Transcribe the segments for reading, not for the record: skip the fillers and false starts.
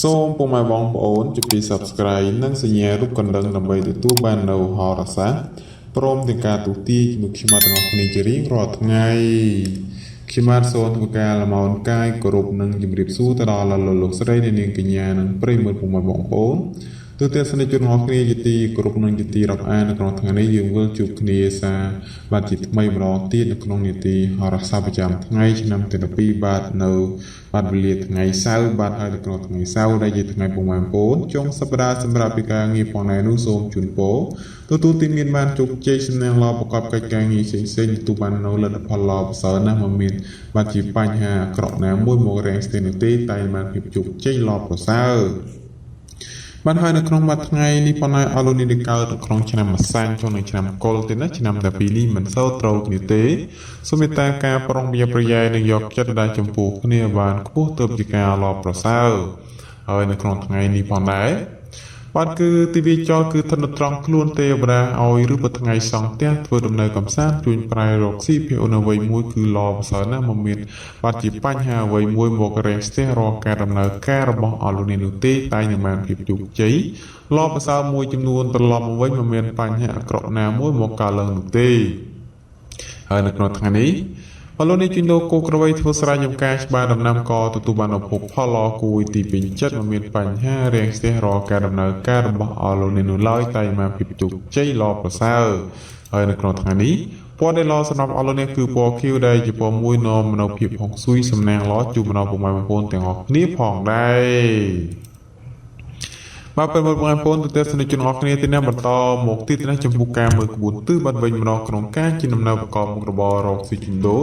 សូមពុកម៉ែបងប្អូនជួយ Subscribe និងសញ្ញារូបកណ្ដឹងដើម្បីទទួលបាននូវហោរាសាស្ត្រព្រមទាំងការទូទាយជាមួយខ្ញុំទាំងអស់គ្នាជារៀងរាល់ថ្ងៃខ្ញុំបានសូមធ្វើការលំអរកាយគោរពនិងជម្រាបសួរទៅដល់លោកស្រីនាងកញ្ញានិងប្រិយមិត្តពុកម៉ែបងប្អូនទូទាំងសនិជនរបស់គ្នាជាទីគោរពនិងជាទីរាប់អាននៅក្នុងថ្ងៃនេះយើងវិលជួបគ្នាសារបាទជាថ្មីម្ដងទៀតនៅក្នុងនីតិហោរាសាស្ត្រប្រចាំថ្ងៃឆ្នាំ2022បាទនៅបាទវេលាថ្ងៃសៅរ៍បាទហើយនៅក្នុងថ្ងៃសៅរ៍ដែលជាថ្ងៃពុកម៉ែបងប្អូនចុងសប្តាហ៍សម្រាប់ពីការងារផងដែរនោះសូមជូនពរទទួលទីមានបានជោគជ័យសំណាងល្អប្រកបកិច្ចការងារផ្សេងៗទទួលបាននូវលទ្ធផលល្អប្រសើរណាស់មកមានបាទជាបញ្ហាអាក្រក់ណាមួយមករាំងស្ទះនោះទេតែបានភាពជោគជ័យល្អប្រសើរបានហើយនៅក្នុងមួយថ្ងៃនេះប៉ុន្តែអស់លោកនេះកើតនៅក្នុងឆ្នាំម្សាញ់ចូលនៅឆ្នាំកុលទេណាឆ្នាំតែពីរនេះមិនសូវត្រូវគ្នាទេសូមមេត្តាការប្រុងប្រយ័ត្ននិងយកចិត្តដាក់ចំពោះគ្នាបានខ្ពស់ទៅជាការល្អប្រសើរហើយនៅក្នុងថ្ងៃនេះផងដែរបាទគឺទីវាចរគឺធនត្រង់ខ្លួនទេវតាឲ្យឬпоថ្ងៃសង់ផ្ទះធ្វើដំណើរកំសាន្តជួញប្រែរកស៊ីភាអូនអ្វីមួយគឺល្អប្រសើរណាស់មកមានបាទជាបញ្ហាអ្វីមួយមករែងស្ទះរកការដំណើរការរបស់អស់លោកនេះនោះទេតែនឹងបានភាពជោគជ័យល្អប្រសើរមួយចំនួនត្រឡប់មកវិញមិនមានបញ្ហាអាក្រក់ណាមួយមកកើតឡើងនោះទេហើយនៅក្នុងថ្ងៃនេះអលោកនេះជួញដូរគោក្របីធ្វើស្រែចម្ការច្បារដំណាំក៏ទទួលបានអភពផលល្អគួរទីពេញចិត្តមិនមានបញ្ហារាំងស្ទះរកការដំណើរការរបស់អលោកនេះនោះឡើយតែមកពីជោគជ័យល្អប្រសើរហើយនៅក្នុងថ្ងៃនេះពណ៌ដែលល្អសម្រាប់អលោកនេះគឺពណ៌ខៀវដែលជាពណ៌មួយនាំនៅភាពហុកស៊ុយសំណាងល្អជួបនៅពុកម៉ែបងប្អូនទាំងអស់គ្នាផងដែរបាទពេលបងប្អូនទស្សនិកជនអស់គ្នាទីនេះបន្តមកទីនេះចំពោះការមើលក្បួនទិសបាត់វិញម្ដងក្នុងការជាដំណើរប្រកបមុខរបររកស៊ីជីដូ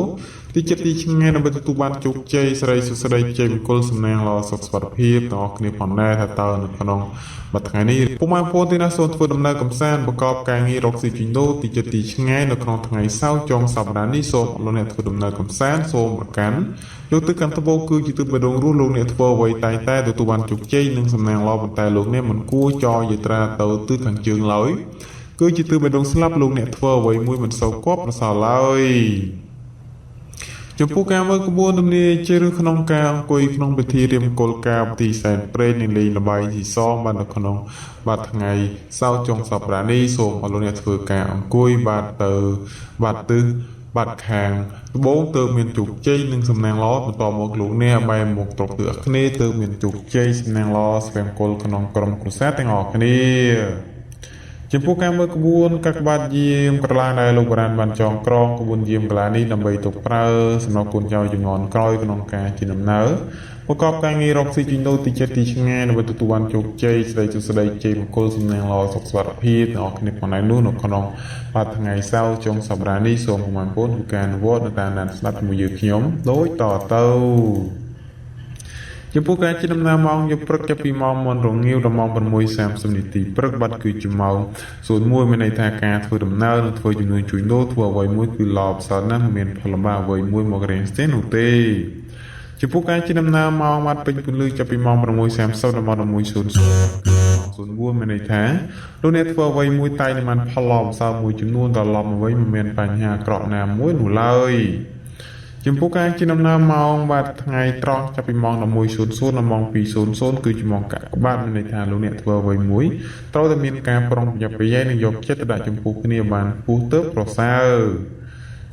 ទីចិត្តទីឆ្ងាយដើម្បីទទួលបានជោគជ័យស្រីសុស្ដីជ័យមង្គលសំណាងល្អសុខសុវត្ថិភាពទាំងអស់គ្នាផងដែរថាតើនៅក្នុងមួយថ្ងៃនេះពុកម៉ែបងប្អូនទីនេះសូមធ្វើដំណើរកំសាន្តប្រកបការងាររកស៊ីជីដូទីចិត្តទីឆ្ងាយនៅក្នុងថ្ងៃសៅរ៍ចុងសប្តាហ៍នេះសូមលោកអ្នកធ្វើដំណើរកំសាន្តសូមប្រកាន់យកទៅកាន់ត្បូងគឺជាទិសបេដងរស់លោកអ្នកធ្វើអ្វីតែងតែទទួលបានជោគជ័យនិងសំណាងល្អប៉ុន្តែលោកអ្នកមិនគួរចោលយាត្រាទៅទិសខាងជើងឡើយគឺជាទិសបេដងស្លាប់លោកអ្នកធ្វើអ្វីមួយមិនសូវគប់ប្រសើរឡើយចំពោះការមើលក្បួនទំនាយជិះឬក្នុងការអង្គុយក្នុងពិធីរៀបមង្គលការទីសែនព្រេងនិងលេងល្បែងទីសងបាននៅក្នុងបាទថ្ងៃសៅរ៍ចុងសប្តាហ៍នេះសូមអរលោកអ្នកធ្វើការអង្គុយបាទទៅបាទទិសបាទខាងត្បូងទើបមានជោគជ័យនិងសំណាងល្អបន្តមកលោកអ្នកបែរមកត្រកទិសអាគ្នេយ៍ទើបមានជោគជ័យសំណាងល្អស្វែងគល់ក្នុងក្រុមគ្រួសារទាំងអស់គ្នាចំពោះការមើលក្បួនកាកបាទយាមក្រឡាដែលលោកបុរាណបានចងក្រងក្បួនយាមក្រឡានេះដើម្បីទុកប្រើសម្រាប់កូនចៅជំនាន់ក្រោយក្នុងការជាដំណើរប្រកបការងាររកស៊ីជីដូទីចិត្តទីឆ្ងាយដើម្បីទទួលបានជោគជ័យស្ដីសុស្ដីជ័យមង្គលសំណាងល្អសុខសុវត្ថិភាពទាំងអស់គ្នាផងដែរនោះនៅក្នុងបាទថ្ងៃសៅរ៍ចុងសប្តាហ៍នេះសូមបងប្អូនធ្វើការអនុវត្តនៅតាមដានស្ដាប់ជាមួយយើងខ្ញុំដូចតទៅចំពោះការជិះដំណើរម៉ោងយប់ព្រឹកចាប់ពីម៉ោងមុនរងាវដល់ម៉ោង 6:30 នាទីព្រឹកបាត់គឺជាម៉ោង01មានន័យថាការធ្វើដំណើរនិងធ្វើជំនួយជួញដូរធ្វើអ្វីមួយគឺល្អប្រសើរណាស់មិនមានផលលំបាកអ្វីមួយមករាំងស្ទះនោះទេចំពោះការជិះដំណើរម៉ោងបាត់ពេញពន្លឺចាប់ពីម៉ោង 6:30 ដល់ម៉ោង 11:00 មានន័យថាលោកអ្នកធ្វើអ្វីមួយតែនឹងបានផលល្អប្រសើរមួយចំនួនត្រឡប់មកវិញមិនមានបញ្ហាអាក្រក់ណាមួយនោះឡើយចំពោះការជិះដំណើរម៉ោងបាទថ្ងៃត្រង់ចាប់ពីម៉ោង 11:00 ដល់ម៉ោង 2:00 គឺជាម៉ោងកាកបាទមានន័យថាលោកអ្នកធ្វើអ្វីមួយត្រូវតែមានការប្រុងប្រយ័ត្ននិងយកចិត្តទុកដាក់ចំពោះគ្នាបានខ្ពស់ទៅប្រសើរ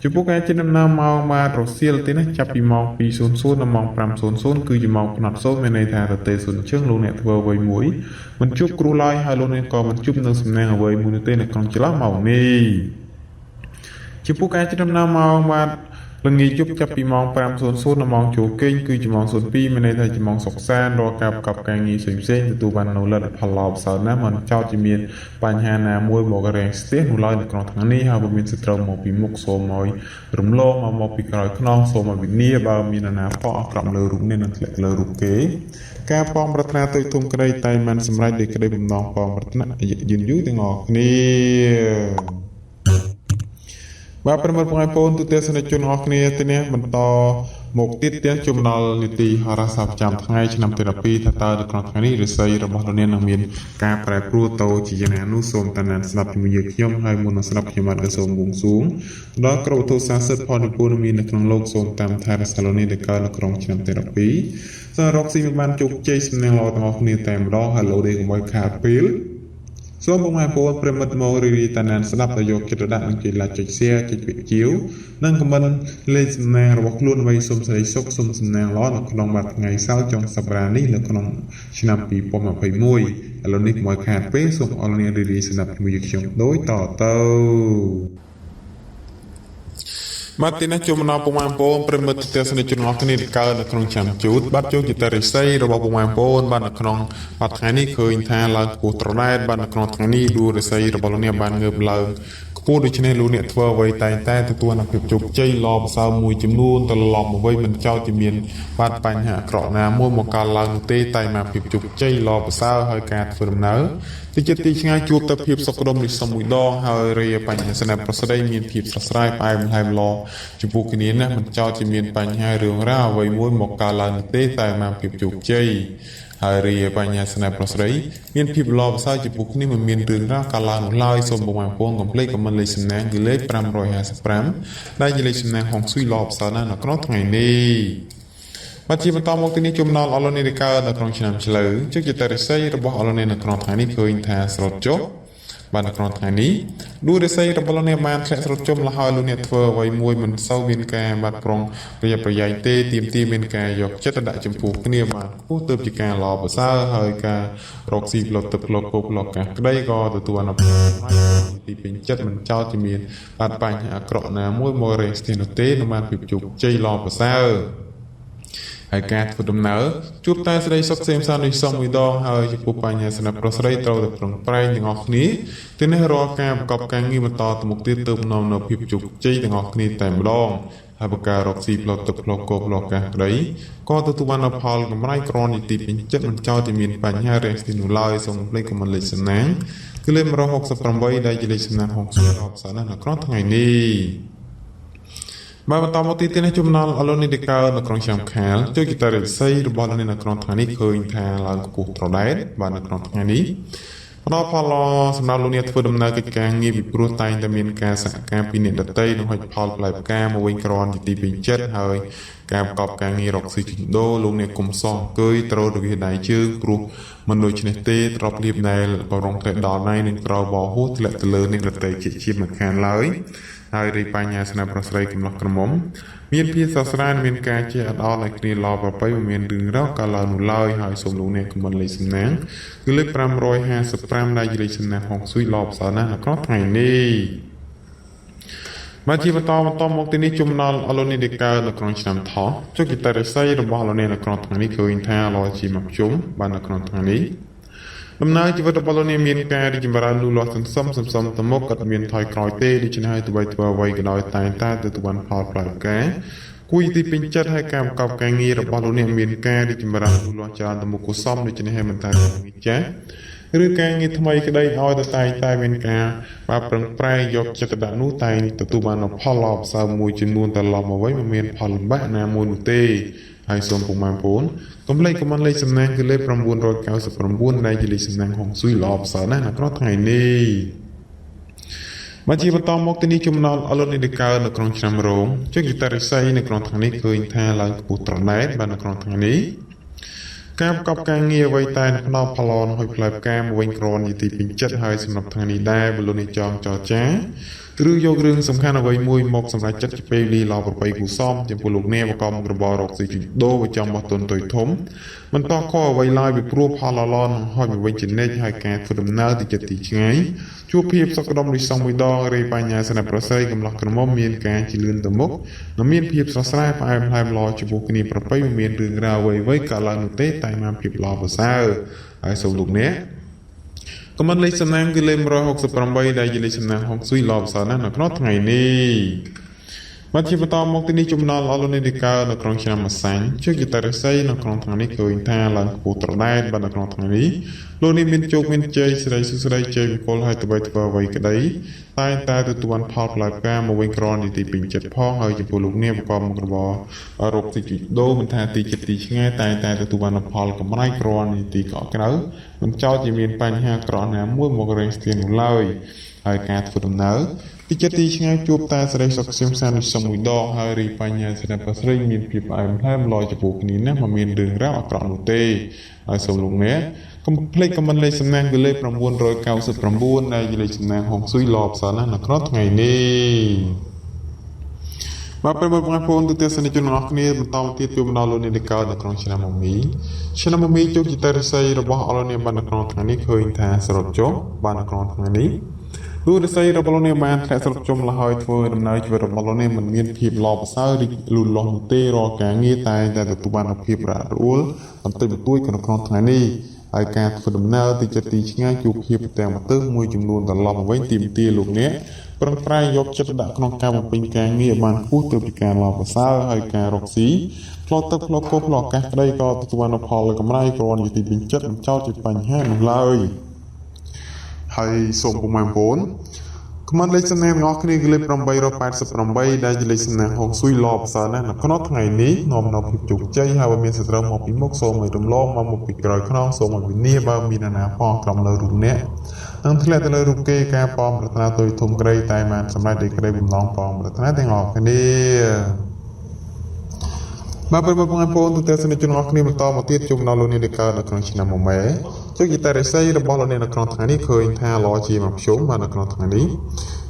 ចំពោះការជិះដំណើរម៉ោងបាទរសៀលទេណាចាប់ពីម៉ោង 2:00 ដល់ម៉ោង 5:00 គឺជាម៉ោងផ្នត់សូន្យមានន័យថាទៅទេសួនជើងលោកអ្នកធ្វើអ្វីមួយមិនជួបគ្រូឡើយហើយលោកអ្នកក៏មិនជួបនឹងសំណាងអ្វីមួយនោះទេនៅក្នុងចន្លោះម៉ោងនេះចំពោះការជិះដំណើរម៉ោងបាទល្ងាចយប់ចាប់ពីម៉ោង 5:00 ដល់ម៉ោងចូលគេងគឺជាម៉ោង 02 មានន័យថាជាម៉ោងសុខសាន្តរកការប្រកបការងារផ្សេងៗទទួលបាននូវលទ្ធផលល្អប្រសើរណាស់មិនចោតជាមានបញ្ហាណាមួយមករាំងស្ទះនោះឡើយនៅក្នុងថ្ងៃនេះហើយបើមានសត្រូវមកពីមុខសូមឲ្យរំលងមកពីក្រោយខ្នងសូមឲ្យវិនាបើមានអាណាប៉អក្រក់លើរូបនេះនឹងធ្លាក់លើរូបគេការប៉ងប្រាថ្នាទៅទុំក្តីតែមិនសម្រេចដោយក្តីបំណងប៉ងប្រាថ្នាយឺនយូរទាំងអស់គ្នាបាទប្រិមត្តបងប្អូនទូទាំងសនិកជនអស់គ្នាទីនេះបន្ត មកទៀតទៀតជំនល់នីតិហោរាសាស្ត្រប្រចាំថ្ងៃឆ្នាំទី12ថាតើនៅក្នុងថ្ងៃនេះឫស្សីរបស់លោកអ្នកនឹងមានការប្រែប្រួលទៅជាយ៉ាងណានោះសូមតាណានស្ដាប់ជាមួយយើងខ្ញុំហើយមុននឹងស្ដាប់ខ្ញុំបាទក៏សូមបួងសួងដល់ក្រុមវត្ថុស័ក្តិសិទ្ធិផលនិពន្ធមាននៅក្នុងលោកសូមតាមថែរក្សាលោកនេះដែលកើតនៅក្នុងឆ្នាំទី12សម្រាប់ស៊ីមិនបានជោគជ័យសំណាងល្អទាំងអស់គ្នាតែម្ដងហើយលោកនេះកុំឲ្យខាតពេលសូមបងប្អូនប្រិមិត្តមករីតាណានស្ដាប់ទៅយកចិត្តដាក់នឹងគេឡាចុច share ចុចវិទ្យុនិងខមមិនលេខសំណាងរបស់ខ្លួនដើម្បីសូមសេរីសុខសូមសំណាងល្អនៅក្នុងមួយថ្ងៃសៅរ៍ចុងសប្តាហ៍នេះនៅក្នុងឆ្នាំ2021ឥឡូវនេះកុំឲ្យខាតពេលសូមអរអ្នករីស្ដាប់ជាមួយខ្ញុំដូចតទៅបាទទីនេះជួបមកពុកម៉ែបងប្អូនប្រិមិត្តទស្សនិកជនរបស់គ្នាដែលកើតនៅក្នុងឆ្នាំជូតបាទចូលជាតរិស័យរបស់ពុកម៉ែបងប្អូនបាទនៅក្នុងបាទថ្ងៃនេះឃើញថាឡើងខ្ពស់ត្រដែតបាទនៅក្នុងថ្ងៃនេះឌូរិស័យរបស់លោកអ្នកបានងើបឡើងខ្ពស់ដូច្នេះលោកអ្នកធ្វើអ្វីតែងតែទទួលនូវភាពជោគជ័យល្អប្រសើរមួយចំនួនត្រឡប់មកវិញមិនចោលជាមានបាទបញ្ហាអាក្រក់ណាមួយមកកើតឡើងនោះទេតែមកភាពជោគជ័យល្អប្រសើរហើយការធ្វើដំណើរទីចិត្តទីឆ្ងាយជួបតែភាពសុខដុមនេះសុំមួយដងហើយរាបញ្ហាស្នេហ៍ប្រស្ដីមានភាពស្រស់ស្រាយផ្អែមល្ហែមល្អចំពោះគ្នាណាមិនចោលជាមានបញ្ហារឿងរ៉ាវអ្វីមួយមកកើតឡើងនោះទេតែមកភាពជោគជ័យហើយរាបញ្ហាស្នេហ៍ប្រស្ដីមានភាពល្អប្រសើរចំពោះគ្នាមិនមានរឿងរ៉ាវកើតឡើងនោះឡើយសូមបងប្អូនកុំភ្លេចខមមិនលេខសំណាងគឺលេខ555ដែលជាលេខសំណាងហុងស៊ុយល្អប្រសើរណាស់នៅក្នុងថ្ងៃនេះបាទជាបន្តមកទីនេះចំណល់អលនីកើតនៅក្នុងឆ្នាំឆ្លូវជោគជ័យតរិស័យរបស់អលនីនៅក្នុងថ្ងៃនេះឃើញថាស្រត់ចុះបាទនៅក្នុងថ្ងៃនេះឌូរិស័យរបស់លោកអ្នកបានធ្លាក់ស្រត់ចុះលហើយលោកអ្នកធ្វើអ្វីមួយមិនសូវមានការបាត់ប្រុងប្រយ័ត្នប្រយែងទេទៀមទីមានការយកចិត្តដាក់ចំពោះគ្នាបានខ្ពស់ទៅជាការល្អប្រសើរហើយការរកស៊ីផ្លុតទឹកផ្លុតគោផ្លុតកាសក្តីក៏ទទួលអនុផលទីពេញចិត្តមិនចោលជាមានបាត់បញ្ហាអាក្រក់ណាមួយមករេស្ទីនោះទេនឹងបានភាពជោគជ័យល្អប្រសើរហើយការធ្វើដំណើរជួបតែស្ដីសុខសេមសាននេះសំមួយដងហើយចំពោះបញ្ហាស្នេហ៍ប្រុសស្រីត្រូវតែប្រឹងប្រែងទាំងអស់គ្នាទីនេះរាល់ការប្រកបការងារបន្តទៅមុខទៀតទៅនាំនៅភាពជោគជ័យទាំងអស់គ្នាតែម្ដងហើយបការរកស៊ីផ្លុតទឹកផ្លុតគោផ្លុតកាសក្តីក៏ទទួលបានផលកម្រៃក្រនីតិពេញចិត្តមិនចោលតែមានបញ្ហារេស្ទីនោះឡើយសូមភ្លេចកុំលេខសំណាងគឺលេខ168ដែលជាលេខសំណាងហុងស៊ុយអបសាននៅក្នុងថ្ងៃនេះបាទបន្តមកទីនេះចំណល់អលនីកើតនៅក្នុងឆ្នាំខាលជួយគិតរិស័យរបស់លោកនៅក្នុងថ្ងៃនេះឃើញថាឡើងខ្ពស់ត្រដែតបាទនៅក្នុងថ្ងៃនេះផ្ដល់ផលសម្រាប់លោកអ្នកធ្វើដំណើរកិច្ចការងារពីព្រោះតែងតែមានការសហការពីអ្នកដទៃនឹងហុចផលផ្លែផ្កាមកវិញក្រនជាទីពេញចិត្តហើយការប្រកបការងាររកស៊ីជីដូលោកអ្នកគុំសោះអង្គុយត្រូវរវាដៃជើងព្រោះមិនដូចនេះទេទ្របលៀបដែលបរងតែដល់ណៃនឹងក្រោបោហួសធ្លាក់ទៅលើអ្នកដទៃជាមិនខានឡើយហើយរីបញ្ហាស្នេហ៍ប្រស្រីកំឡោះក្រមុំមានភាពស្រស់ស្រាយមានការជាអត់អល់ឲ្យគ្នាល្អប្រពៃមិនមានរឿងរ៉ាវកាលឡើងនោះឡើយហើយសូមលោកអ្នកខមមិនលេខសំណាងគឺលេខ555ដែលជាលេខសំណាងហុងស៊ុយល្អប្រសើរណាស់នៅក្នុងថ្ងៃនេះមកជាបន្តមកទីនេះចំណល់អលនីកើតនៅក្នុងឆ្នាំថោះជោគជ័យតរិស័យរបស់អលនីនៅក្នុងថ្ងៃនេះឃើញថាល្អជាមកជុំបាននៅក្នុងថ្ងៃនេះដំណើរជីវិតរបស់លោកអ្នកមានការរីកចម្រើនលូតលាស់សន្សំទៅមុខក៏មានថយក្រោយទេដូច្នេះហើយទោះបីធ្វើអ្វីក៏ដោយតែងតែទទួលបានផលផ្លែផ្កាគួយទីពេញចិត្តហើយការប្រកបការងាររបស់លោកអ្នកមានការរីកចម្រើនលូតលាស់ច្រើនទៅមុខគួរសមដូច្នេះហើយមិនថាងារចាស់ឬការងារថ្មីក្តីឲ្យតែមានការបាប្រឹងប្រែងយកចិត្តដាក់នោះតែទទួលបានផលល្អប្រសើរមួយចំនួនត្រឡប់មកវិញមិនមានផលលំបាកណាមួយនោះទេហើយសូមពុកម៉ែបងប្អូនកុំភ្លេចខមមិនលេខសំណាងគឺលេខ999ដែលជាលេខសំណាងហុងស៊ុយល្អប្រសើរណាស់នៅក្នុងថ្ងៃនេះមកជាបន្តមកទីនេះចំណល់អលនីកើតនៅក្នុងឆ្នាំរោងជោគជ័យតរិស័យនៅក្នុងថ្ងៃនេះឃើញថាឡើងខ្ពស់ត្រដែតបាននៅក្នុងថ្ងៃនេះការប្រកបការងារអ្វីតែផ្ដោតផលល្អហើយផ្លែផ្កាមកវិញក្រនយទីពេញចិត្តហើយសម្រាប់ថ្ងៃនេះដែរបលូននេះចង់ចរចាឬយករឿងសំខាន់អ្វីមួយមកសម្រាប់ចិត្តពេលលីឡោប្របីគូសំចំពោះលោកអ្នកបកមុខរបររកស៊ីដូរចំបោះទុនទុយធំមិនតខអ្វីឡើយពីព្រោះផលល្អនឹងហុចមកវិញចំណេញហើយការធ្វើដំណើរទៅចិត្តទីឆ្ងាយជួបភាពសុខដុមនេះសងមួយដងរេបញ្ហាស្នេហ៍ប្រស័យកំឡោះក្រមុំមានការជឿនទៅមុខនិងមានភាពស្រស់ស្រាយផ្អែមល្ហែមល្អចំពោះគ្នាប្របីមិនមានរឿងរ៉ាវអ្វីកើតឡើងនោះទេតែមកភាពល្អប្រសើរហើយសូមលោកអ្នកខមមិនលេខសំណាងគឺលេខ168ដែលជាលេខសំណាងហុងស៊ុយល្អប្រសើរណាស់នៅក្នុងថ្ងៃនេះមកជាបន្តមកទីនេះចំណល់អលនីកើតនៅក្នុងឆ្នាំម្សាញ់ជោគជ័យតរិស័យនៅក្នុងថ្ងៃនេះឃើញថាឡើងខ្ពស់ត្រដែតបាននៅក្នុងថ្ងៃនេះ លោកនេះមានជោគមានជ័យស្រីសុស្រីជ័យវិពលហើយទៅធ្វើអ្វីក្តីតែទទួលផលផ្លែផ្កាមកវិញក្រននីតិពេញចិត្តផងហើយចំពោះលោកនេះប្រកបមុខរបររកទីជីដូមិនថាទីចិត្តទីឆ្ងាយតែទទួលផលកម្រៃក្រននីតិកក់ក្រៅមិនចោលជាមានបញ្ហាក្រណាមួយមករេស្ទៀននោះឡើយហើយការធ្វើដំណើរទីចិត្តទីឆ្ងាយជួបតែសេរីសុខសៀមសានវិសមមួយដងហើយរីបញ្ញាសិនប្រស្រីមានភាពផ្អែមល្ហែមលយចំពោះគ្នាណាស់មិនមានរឿងរ៉ាវអាក្រក់នោះទេហើយសូមលោកអ្នកកុំភ្លេចខមមិនលេខសំណាងគឺលេខ999ដែលជាលេខសំណាងហុងស៊ុយឡបសណានៅក្នុងថ្ងៃនេះបាទបងប្អូនទូទាំងសនិជនទាំងអស់គ្នាបន្តទៀតជួបម្ដងលោកនាងកោនៅក្នុងឆ្នាំមមីជោគជ័យរិស័យរបស់អរលានបាននៅក្នុងថ្ងៃនេះឃើញថាស្រត់ចុះបាននៅក្នុងថ្ងៃនេះលោករិស័យរបស់លោកនាងបានធ្លាក់ស្រត់ចុះម្ល៉េះហើយធ្វើដំណើរជីវិតរបស់លោកនាងមិនមានភាពល្អប្រសើររីកលូតលាស់នោះទេរាល់ការងារតែទទួលបានភាពរ៉ាក់រអួលបន្តិចបន្តួចក្នុងថ្ងៃនេះហើយការធ្វើដំណើរទៅចិត្តទីឆ្ងាយជួបភាពទាំងមកទើសមួយចំនួនត្រឡប់មកវិញទីមទាលោកអ្នកប្រឹងប្រែងយកចិត្តដាក់ក្នុងការបំពេញការងារបានខ្ពស់ទៅពីការល្អប្រសើរហើយការរកស៊ីផ្លោតទឹកផ្លោតគោផ្លោតឱកាសក្តីក៏ទទួលបានផលកម្រៃគ្រាន់តែទីពេញចិត្តមិនចោតជាបញ្ហានោះឡើយហើយសូមពុកម៉ែបងប្អូនខមមិនលេខសំណាងទាំងអស់គ្នាគឺលេខ888ដែលជាលេខសំណាងហុងស៊ុយល្អប្រសើរណាស់នៅក្នុងថ្ងៃនេះនាំនៅភាពជោគជ័យហើយបើមានសត្រូវមកពីមុខសូមឲ្យរំលងមកមុខពីក្រោយខ្នងសូមឲ្យវិនាបើមានអាណាផងក្រំលើរូបអ្នកនឹងធ្លាក់ទៅលើរូបគេការប៉មប្រាថ្នាទុយធំក្រីតែបានសម្រេចដោយក្តីបំណងប៉មប្រាថ្នាទាំងអស់គ្នាមកបងប្អូនទូទាំងសនិជនរបស់គ្នាបន្តមកទៀតជុំដល់លោកនាងកើតនៅក្នុងឆ្នាំមមែជោគជ័យរិស័យរបស់លោកនាងនៅក្នុងថ្ងៃនេះឃើញថាល្អជាមកភ្ជុំបាននៅក្នុងថ្ងៃនេះ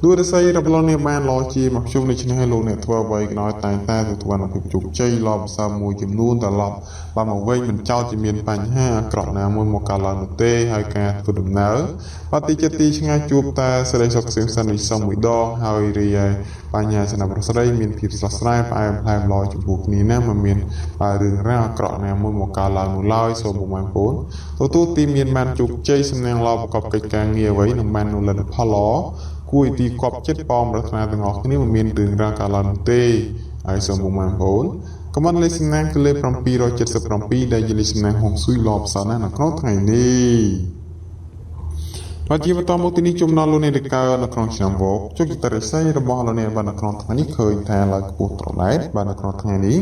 លោករិស័យរបស់លោកនាងបានល្អជាមកភ្ជុំដូច្នេះហើយលោកអ្នកធ្វើអ្វីក៏ដោយតែទទួលបានភាពជោគជ័យល្អប្រសើរមួយចំនួនត្រឡប់បានមកវិញមិនចោលជាមានបញ្ហាអាក្រក់ណាមួយមកកើតឡើងនោះទេហើយការធ្វើដំណើរបាត់ទីចិត្តទីឆ្ងាយជួបតែសេរីសុខសៀមសានវិសមមួយដងហើយរីឯបញ្ញាសនប្រស្រីមានភាពស្រស់ស្រាយផ្អែមល្ហែមល្អចំពោះគ្នាណាមិនមានរឿងរ៉ាវអាក្រក់ណាមួយមកកើតឡើងនោះឡើយសូមបងប្អូនទទួលទីមានបានជោគជ័យសំណាងល្អប្រកបកិច្ចការងារអ្វីនឹងបាននូវលទ្ធផលល្អគួរទីគប់ចិត្តប៉មប្រាថ្នាទាំងអស់គ្នាមិនមានរឿងរ៉ាវកើតឡើងនោះទេហើយសូមបងប្អូនខមមិនលេខសំណាងគឺលេខ777ដែលជាលេខសំណាងហុងស៊ុយល្អប្រសើរណាស់នៅក្នុងថ្ងៃនេះជាបន្តមកទីនេះជុំដល់លោកនាងកើតនៅក្នុងឆ្នាំវកជោគជ័យរិស័យរបស់លោកនាងបាននៅក្នុងថ្ងៃនេះឃើញថាឡើងខ្ពស់ត្រដែតបាននៅក្នុងថ្ងៃនេះ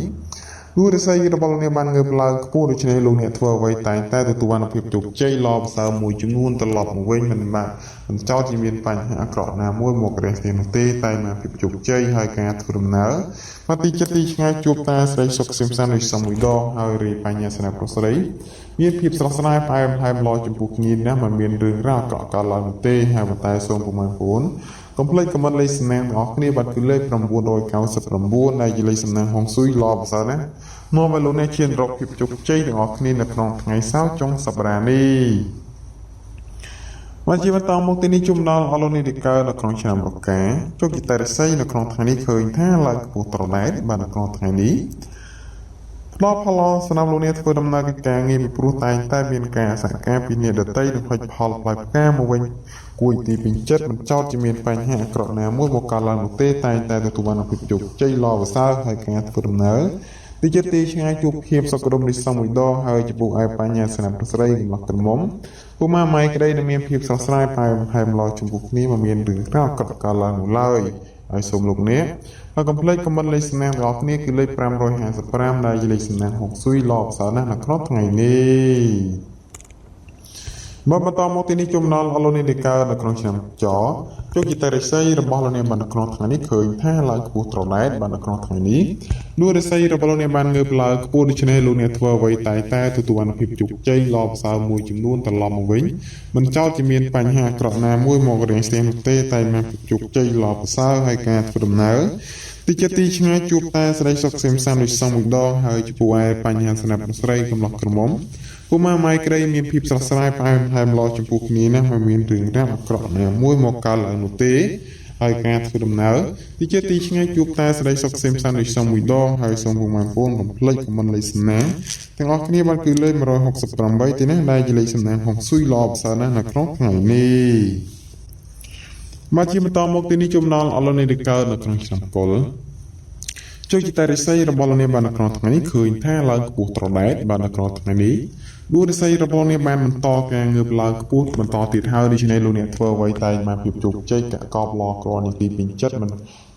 លោករិស័យរបស់លោកនាងបានងើបឡើងខ្ពស់ដូច្នេះលោកនាងធ្វើអ្វីតែទទួលបានភាពជោគជ័យល្អប្រសើរមួយចំនួនត្រឡប់មកវិញមិនចោតជាមានបញ្ហាអាក្រក់ណាមួយមករះទេនោះទេតែមកភាពជោគជ័យហើយការធ្វើដំណើរមកទីចិត្តទីឆ្ងាយជួបតាស្រីសុខសៀមសានវិសមមួយដងហើយរីបញ្ញាសនប្រស្រីមានភាពស្រស់ស្រាយផ្អែមល្ហែមល្អចំពោះគ្នាណាមិនមានរឿងរ៉ាវអាក្រក់កើតឡើងនោះទេហើយតែសូមពុកម៉ែបងប្អូនកុំភ្លេចខមមិនលេខសំណាងទាំងអស់គ្នាបាត់គឺលេខ999ដែលជាលេខសំណាងហុងស៊ុយល្អប្រសើរណាស់នាំឲ្យលោកអ្នកឈានរកភាពជោគជ័យទាំងអស់គ្នានៅក្នុងថ្ងៃសៅរ៍ចុងសប្តាហ៍នេះមកជាបន្តមកទីនេះជុំដល់អរលោកនាងកើតនៅក្នុងឆ្នាំរកាជោគជ័យរិស័យនៅក្នុងថ្ងៃនេះឃើញថាឡើងខ្ពស់ត្រដែតបាននៅក្នុងថ្ងៃនេះផ្ដល់ផលសម្រាប់លោកអ្នកធ្វើដំណើរកិច្ចការងារពីព្រោះតែមានការសហការពីអ្នកដទៃនឹងផ្លេចផលផ្លែផ្កាមកវិញគួរទីពេញចិត្តមិនចោតជាមានបញ្ហាអាក្រក់ណាមួយមកកើតឡើងនោះទេតែទទួលបានភាពជោគជ័យល្អប្រសើរហើយការធ្វើដំណើរទីចិត្តទីឆ្ងាយជួបភាពសុខដុមរិះសំមួយដងហើយចំពោះឯបញ្ញាសនប្រស្រីកំឡោះក្រមុំពុកម៉ែម៉ៃក្តីនឹងមានភាពស្រស់ស្រាយផ្អែមល្ហែមល្អចំពោះគ្នាមិនមានរឿងរ៉ាវអាក្រក់កើតឡើងនោះឡើយហើយសូមលោកអ្នកហើយកុំភ្លេចខមមិនលេខសំណាងរបស់គ្នាគឺលេខ555ដែលជាលេខសំណាងហុងស៊ុយល្អប្រសើរណាស់នៅក្នុងថ្ងៃនេះមកបន្តមកទីនេះជុំដល់អរលោកនាងកើតនៅក្នុងឆ្នាំចជោគជ័យរិស័យរបស់លោកនាងបាននៅក្នុងថ្ងៃនេះឃើញថាឡើងខ្ពស់ត្រដែតបាននៅក្នុងថ្ងៃនេះលោករិស័យរបស់លោកនាងបានងើបឡើងខ្ពស់ដូច្នេះលោកនាងធ្វើអ្វីតែទទួលបានភាពជោគជ័យល្អប្រសើរមួយចំនួនត្រឡប់មកវិញមិនចោតជាមានបញ្ហាអាក្រក់ណាមួយមករាំងស្ទះនោះទេតែមានភាពជោគជ័យល្អប្រសើរហើយការធ្វើដំណើរទីចិត្តទីឆ្ងាយជួបតែស្រីសុខសៀមសានវិសមមួយដងហើយចំពោះឯបញ្ហាសម្រាប់ស្រីកំឡោះក្រមុំពុកម៉ែម៉ៃក្តីមានភាពស្រស់ស្រាយផ្អែមល្ហែមល្អចំពោះគ្នាណាមិនមានរឿងរ៉ាវអាក្រក់ណាមួយមកកើតឡើងនោះទេហើយការធ្វើដំណើរទីចិត្តទីឆ្ងាយជួបតែស្រីសុខសៀមសានវិសមមួយដងហើយសូមពុកម៉ែបងប្អូនកុំភ្លេចខមមិនលេខសំណាងទាំងអស់គ្នាបានគឺលេខ168ទីនេះដែលជាលេខសំណាងហុងស៊ុយល្អប្រសើរណាស់នៅក្នុងថ្ងៃនេះមកជាបន្តមកទីនេះជុំដល់អរលោកនាងកើតនៅក្នុងឆ្នាំកុលជោគជ័យរិស័យរបស់លោកនាងបាននៅក្នុងថ្ងៃនេះឃើញថាឡើងខ្ពស់ត្រដែតបាននៅក្នុងថ្ងៃនេះ đua đi xây robot này bàn mình to càng ngược lại cút mình to tiệt hơi đi trên này luôn nè thưa với tay mà phiệp chụp chơi cả cọp lò còn những tí bình chất mình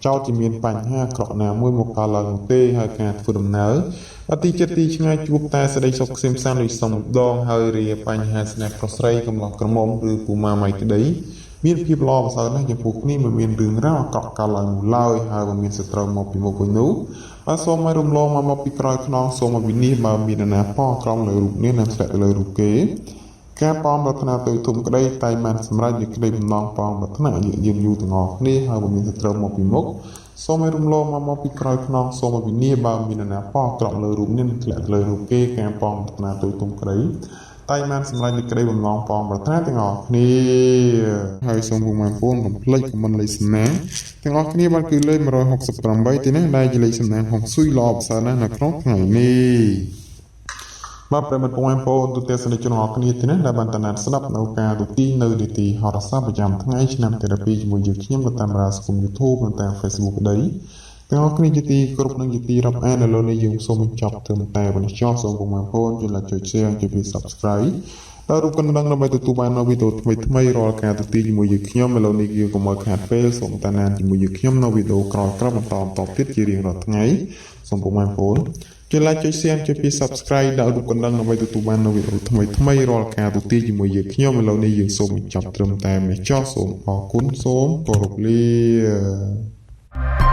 cho chỉ miền bành ha cọ nào mỗi một cả lần tê hay cả phụ đầm nở ở tí chất tí ngay chụp ta sẽ đây sọc xem sang đi xong đòn hơi rìa bành ha snap crossray cầm lò cầm mồm từ phù ma mày cái đấy miền phiệp lò và sau đó những phục ní mà miền đường ra cọ cả lần lơi hay và miền sẽ trâu một bị một cái nú và số mai rùm lò mà một bị còi non số mà bị ní mà miền là po trong lời rụt ní làm sẽ lời rụt kếการปองรัตนาตัวทุ่มก็ได้ไตมันสำหรับยึดได้นองปองรัตนายืนอยู่ถึงออกนี่หาบ่มีสตรมปีมกโซไม่รุมโลมาปีกรอยนองโซมาบินี่บามีนาป้อกรอบเลยรุมนี่แหละเลยรุมเก้การปองรัตนาตัวทุ่มก็ได้ไตมันสำหรับยึดได้นองปองรัตนาถึงออกนี่ให้สมบูรณ์มันป้อนผมพลิกกับมันเลยสนะถึงออกนี่มันคือเลย168ที่นั่นได้จะเลยสนะของซุยรอบสานะนะครับไงนี่มาประมาณปงแอมโปตุเตสในจุดหอกนี้ที่นั่นได้บรรทนาสลับนาวกาตุตีนดีตีฮอร์ซ่าประจำทั้งไอชนำเทอราปีจมูกยืดเขี้ยมกับตามราสกุมยูทูบกับตามเฟซบุ๊กได้ทั้งหอกนี้จะตีกรุ๊ปนึงจะตีรับแอนในโลกในยุคสมัยจับเติมแต่บนช่องส่งปงแอมโปจนละจุดแชร์จะไป subscribe แล้วรูปกันดังเราไปตัวบ้านเราวิดีโอไม่รอการตุตีจมูกยืดเขี้ยมในโลกนี้อยู่กับมาขาดเฟซส่งตานานจมูกยืดเขี้ยมในวิดีโอกรอยกลับมาตอบติดจีเรียงรอทั้งไงส่งปงแอมโปជួយ like ជួយ share ជួយ subscribe ដល់រូបកណ្ដឹងដើម្បីទទួលបាននូវវីដេអូថ្មីៗរាល់ការទទួលជាមួយយើងខ្ញុំឥឡូវនេះយើងសូមបញ្ចប់ត្រឹមតែនេះចោះសូមអរគុណសូមគោរពលា